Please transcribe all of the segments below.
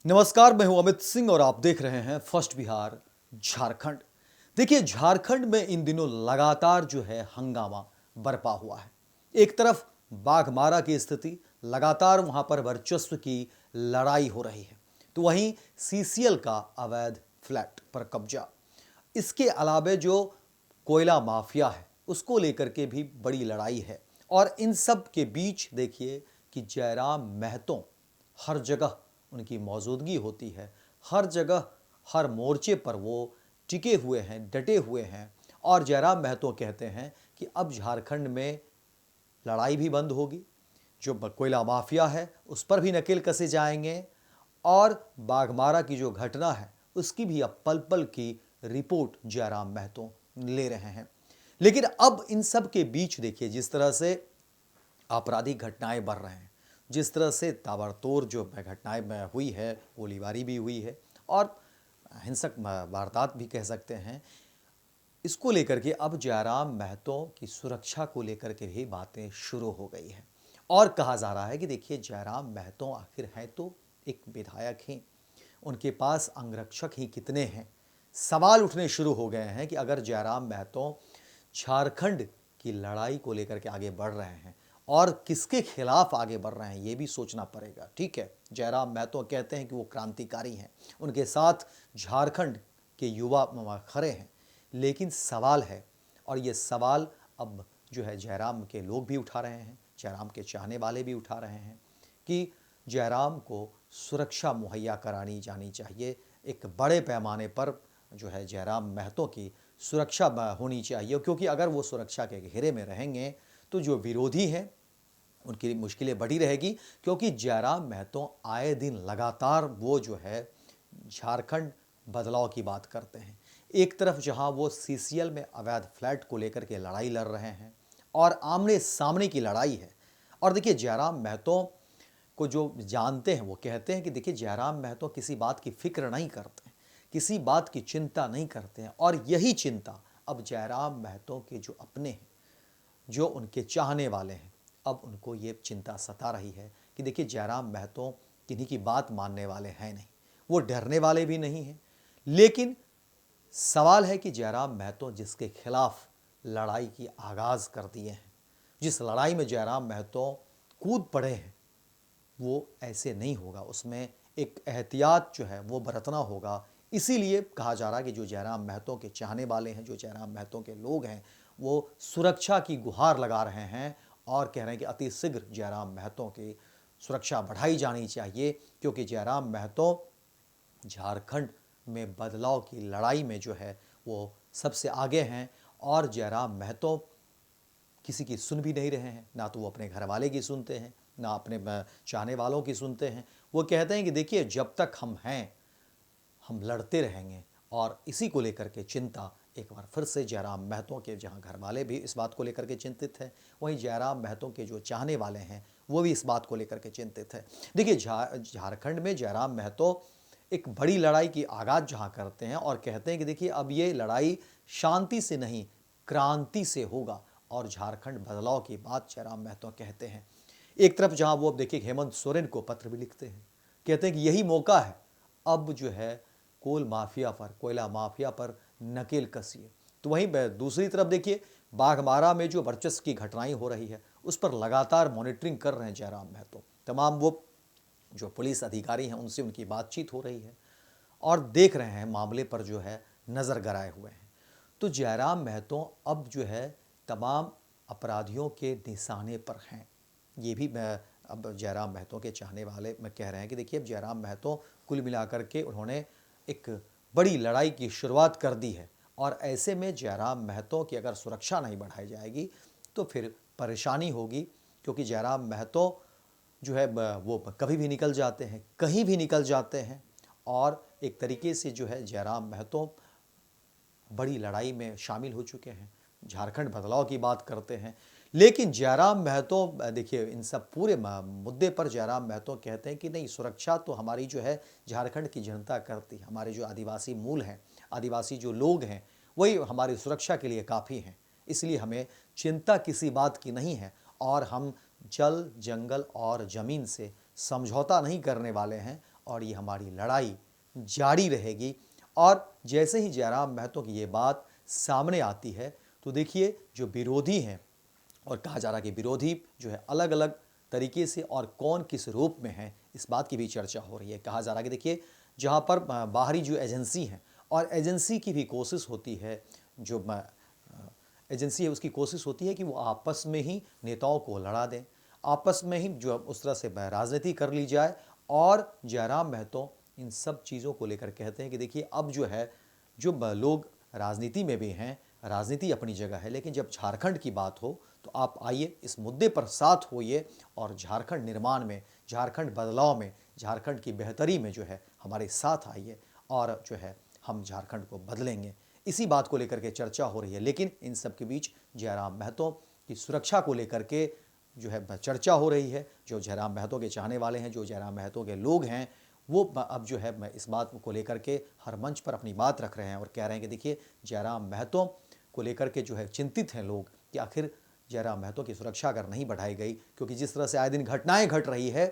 नमस्कार, मैं हूं अमित सिंह और आप देख रहे हैं फर्स्ट बिहार झारखंड। देखिए, झारखंड में इन दिनों लगातार जो है हंगामा बरपा हुआ है। एक तरफ बाघमारा की स्थिति, लगातार वहां पर वर्चस्व की लड़ाई हो रही है, तो वहीं सीसीएल का अवैध फ्लैट पर कब्जा। इसके अलावे जो कोयला माफिया है उसको लेकर के भी बड़ी लड़ाई है। और इन सब के बीच देखिए कि जयराम महतो हर जगह उनकी मौजूदगी होती है। हर जगह हर मोर्चे पर वो टिके हुए हैं, डटे हुए हैं। और जयराम महतो कहते हैं कि अब झारखंड में लड़ाई भी बंद होगी, जो कोयला माफिया है उस पर भी नकेल कसे जाएंगे, और बाघमारा की जो घटना है उसकी भी अब पल पल की रिपोर्ट जयराम महतो ले रहे हैं। लेकिन अब इन सब के बीच देखिए जिस तरह से आपराधिक घटनाएं बढ़ रहे हैं, जिस तरह से ताबड़तोड़ जो घटनाएं हुई है, गोलीबारी भी हुई है और हिंसक वारदात भी कह सकते हैं, इसको लेकर के अब जयराम महतो की सुरक्षा को लेकर के भी बातें शुरू हो गई है। और कहा जा रहा है कि देखिए, जयराम महतो आखिर हैं तो एक विधायक ही, उनके पास अंगरक्षक ही कितने हैं। सवाल उठने शुरू हो गए हैं कि अगर जयराम महतो झारखंड की लड़ाई को लेकर के आगे बढ़ रहे हैं और किसके खिलाफ आगे बढ़ रहे हैं ये भी सोचना पड़ेगा। ठीक है, जयराम महतो कहते हैं कि वो क्रांतिकारी हैं, उनके साथ झारखंड के युवा खड़े हैं। लेकिन सवाल है, और ये सवाल अब जो है जयराम के लोग भी उठा रहे हैं, जयराम के चाहने वाले भी उठा रहे हैं कि जयराम को सुरक्षा मुहैया करानी जानी चाहिए। एक बड़े पैमाने पर जो है जयराम महतो की सुरक्षा होनी चाहिए, क्योंकि अगर वो सुरक्षा के घेरे में रहेंगे तो जो विरोधी हैं उनकी मुश्किलें बढ़ी रहेगी। क्योंकि जयराम महतो आए दिन लगातार वो जो है झारखंड बदलाव की बात करते हैं। एक तरफ जहां वो सीसीएल में अवैध फ्लैट को लेकर के लड़ाई लड़ रहे हैं और आमने सामने की लड़ाई है। और देखिए, जयराम महतो को जो जानते हैं वो कहते हैं कि देखिए, जयराम महतो किसी बात की फिक्र नहीं करते, किसी बात की चिंता नहीं करते हैं। और यही चिंता अब जयराम महतो के जो अपने हैं, जो उनके चाहने वाले हैं, अब उनको ये चिंता सता रही है कि देखिए, जयराम महतो किन्हीं की बात मानने वाले हैं नहीं, वो डरने वाले भी नहीं हैं। लेकिन सवाल है कि जयराम महतो जिसके खिलाफ लड़ाई की आगाज़ कर दिए हैं, जिस लड़ाई में जयराम महतो कूद पड़े हैं, वो ऐसे नहीं होगा, उसमें एक एहतियात जो है वो बरतना होगा। इसीलिए कहा जा रहा है कि जो जयराम महतो के चाहने वाले हैं, जो जयराम महतो के लोग हैं, वो सुरक्षा की गुहार लगा रहे हैं और कह रहे हैं कि अति शीघ्र जयराम महतो की सुरक्षा बढ़ाई जानी चाहिए। क्योंकि जयराम महतो झारखंड में बदलाव की लड़ाई में जो है वो सबसे आगे हैं। और जयराम महतो किसी की सुन भी नहीं रहे हैं, ना तो वो अपने घर वाले की सुनते हैं, ना अपने चाहने वालों की सुनते हैं। वो कहते हैं कि देखिए, जब तक हम हैं हम लड़ते रहेंगे। और इसी को लेकर के चिंता एक बार फिर से जयराम महतो के, जहां घर वाले भी इस बात को लेकर के चिंतित हैं, वहीं जयराम महतो के जो चाहने वाले हैं वो भी इस बात को लेकर के चिंतित है। देखिए, झारखंड में जयराम महतो एक बड़ी लड़ाई की आगाज जहां करते हैं और कहते हैं कि देखिए, अब ये लड़ाई शांति से नहीं क्रांति से होगा। और झारखंड बदलाव की बात जयराम महतो कहते हैं। एक तरफ जहां वो अब देखिए हेमंत सोरेन को पत्र भी लिखते हैं, कहते हैं कि यही मौका है, अब जो है कोयला माफिया पर नकेल कसिए। तो वहीं दूसरी तरफ देखिए, बाघमारा में जो वर्चस्व की घटनाएं हो रही है उस पर लगातार मॉनिटरिंग कर रहे हैं जयराम महतो। तमाम वो जो पुलिस अधिकारी हैं उनसे उनकी बातचीत हो रही है और देख रहे हैं मामले पर जो है नज़र गड़ाए हुए हैं। तो जयराम महतो अब जो है तमाम अपराधियों के निशाने पर हैं। ये भी अब जयराम महतो के चाहने वाले मैं कह रहे हैं कि देखिए, अब जयराम महतो कुल मिलाकर के उन्होंने एक बड़ी लड़ाई की शुरुआत कर दी है। और ऐसे में जयराम महतो की अगर सुरक्षा नहीं बढ़ाई जाएगी तो फिर परेशानी होगी। क्योंकि जयराम महतो जो है वो कभी भी निकल जाते हैं, कहीं भी निकल जाते हैं। और एक तरीके से जो है जयराम महतो बड़ी लड़ाई में शामिल हो चुके हैं, झारखंड बदलाव की बात करते हैं। लेकिन जयराम महतो देखिए, इन सब पूरे मुद्दे पर जयराम महतो कहते हैं कि नहीं, सुरक्षा तो हमारी जो है झारखंड की जनता करती है, हमारे जो आदिवासी मूल हैं, आदिवासी जो लोग हैं, वही हमारी सुरक्षा के लिए काफ़ी हैं। इसलिए हमें चिंता किसी बात की नहीं है और हम जल, जंगल और ज़मीन से समझौता नहीं करने वाले हैं। और ये हमारी लड़ाई जारी रहेगी। और जैसे ही जयराम महतो की ये बात सामने आती है तो देखिए जो विरोधी हैं, और कहा जा रहा है कि विरोधी जो है अलग अलग तरीके से और कौन किस रूप में है, इस बात की भी चर्चा हो रही है। कहा जा रहा है कि देखिए जहाँ पर बाहरी जो एजेंसी हैं, और एजेंसी की भी कोशिश होती है, जो एजेंसी है उसकी कोशिश होती है कि वो आपस में ही नेताओं को लड़ा दें, आपस में ही जो उस तरह से राजनीति कर ली जाए। और जयराम महतो इन सब चीज़ों को लेकर कहते हैं कि देखिए अब जो है जो लोग राजनीति में भी हैं, राजनीति अपनी जगह है, लेकिन जब झारखंड की बात हो तो आप आइए इस मुद्दे पर साथ होइए और झारखंड निर्माण में, झारखंड बदलाव में, झारखंड की बेहतरी में जो है हमारे साथ आइए और जो है हम झारखंड को बदलेंगे। इसी बात को लेकर के चर्चा हो रही है। लेकिन इन सब के बीच जयराम महतो की सुरक्षा को लेकर के जो है चर्चा हो रही है। जो जयराम महतो के चाहने वाले हैं, जो जयराम महतो के लोग हैं, वो अब जो है इस बात को लेकर के हर मंच पर अपनी बात रख रहे हैं और कह रहे हैं कि देखिए जयराम महतो को लेकर के जो है चिंतित हैं लोग कि आखिर जयराम महतो की सुरक्षा अगर नहीं बढ़ाई गई, क्योंकि जिस तरह से आए दिन घटनाएं घट रही है,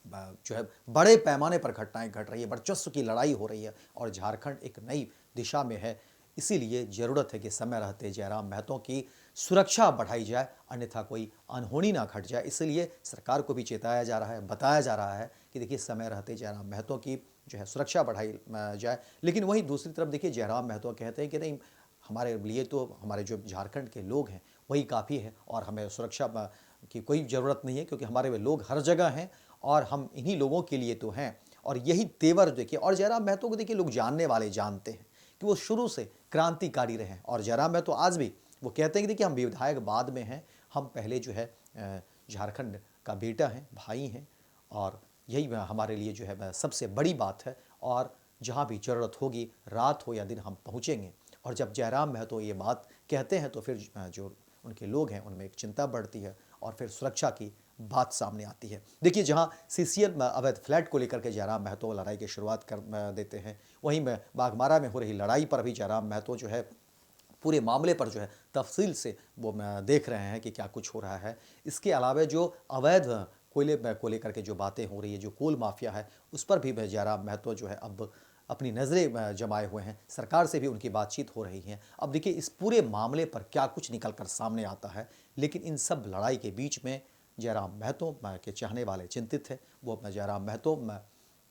जो है बड़े पैमाने पर घटनाएं घट रही है, वर्चस्व की लड़ाई हो रही है और झारखंड एक नई दिशा में है। इसीलिए ज़रूरत है कि समय रहते जयराम महतो की सुरक्षा बढ़ाई जाए, अन्यथा कोई अनहोनी ना घट जाए। इसलिए सरकार को भी चेताया जा रहा है, बताया जा रहा है कि देखिए समय रहते जयराम महतो की जो है सुरक्षा बढ़ाई जाए। लेकिन वहीं दूसरी तरफ देखिए जयराम महतो कहते हैं कि नहीं, हमारे लिए तो हमारे जो झारखंड के लोग हैं वही काफ़ी है और हमें सुरक्षा की कोई ज़रूरत नहीं है, क्योंकि हमारे वे लोग हर जगह हैं और हम इन्हीं लोगों के लिए तो हैं। और यही तेवर देखिए, और जयराम महतो को देखिए लोग जानने वाले जानते हैं कि वो शुरू से क्रांतिकारी रहे हैं। और जयराम महतो आज भी वो कहते हैं कि देखिए हम विधायक बाद में हैं, हम पहले जो है झारखंड का बेटा हैं, भाई हैं, और यही हमारे लिए जो है सबसे बड़ी बात है। और जहाँ भी ज़रूरत होगी, रात हो या दिन, हम पहुँचेंगे। और जब जयराम महतो ये बात कहते हैं तो फिर जो उनके लोग हैं उनमें एक चिंता बढ़ती है और फिर सुरक्षा की बात सामने आती है। देखिए जहां सीसीएल अवैध फ्लैट को लेकर के जयराम महतो लड़ाई की शुरुआत कर देते हैं, वहीं में बाघमारा में हो रही लड़ाई पर भी जयराम महतो जो है पूरे मामले पर जो है तफसील से वो देख रहे हैं कि क्या कुछ हो रहा है। इसके अलावा जो अवैध कोयले को लेकर के जो बातें हो रही है, जो कोल माफिया है, उस पर भी जयराम महतो जो है अब अपनी नज़रें जमाए हुए हैं। सरकार से भी उनकी बातचीत हो रही है। अब देखिए इस पूरे मामले पर क्या कुछ निकल कर सामने आता है। लेकिन इन सब लड़ाई के बीच में जयराम महतो के चाहने वाले चिंतित हैं। वो अपना जयराम महतो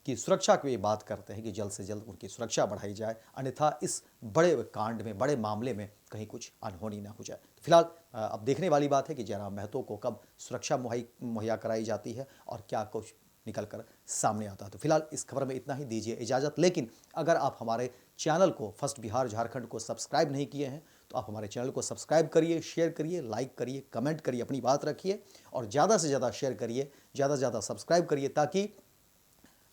की सुरक्षा की बात करते हैं कि जल्द से जल्द उनकी सुरक्षा बढ़ाई जाए, अन्यथा इस बड़े कांड में, बड़े मामले में कहीं कुछ अनहोनी ना हो जाए। तो फिलहाल अब देखने वाली बात है कि जयराम महतो को कब सुरक्षा मुहैया कराई जाती है और क्या कुछ निकल कर सामने आता है। तो फिलहाल इस खबर में इतना ही, दीजिए इजाज़त। लेकिन अगर आप हमारे चैनल को फर्स्ट बिहार झारखंड को सब्सक्राइब नहीं किए हैं तो आप हमारे चैनल को सब्सक्राइब करिए, शेयर करिए, लाइक करिए, कमेंट करिए, अपनी बात रखिए और ज़्यादा से ज़्यादा शेयर करिए, ज़्यादा से ज़्यादा सब्सक्राइब करिए, ताकि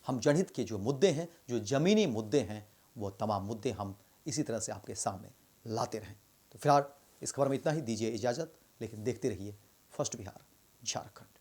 हम जनहित के जो मुद्दे हैं, जो ज़मीनी मुद्दे हैं, वो तमाम मुद्दे हम इसी तरह से आपके सामने लाते रहें। तो फिलहाल इस खबर में इतना ही, दीजिए इजाज़त। लेकिन देखते रहिए फर्स्ट बिहार झारखंड।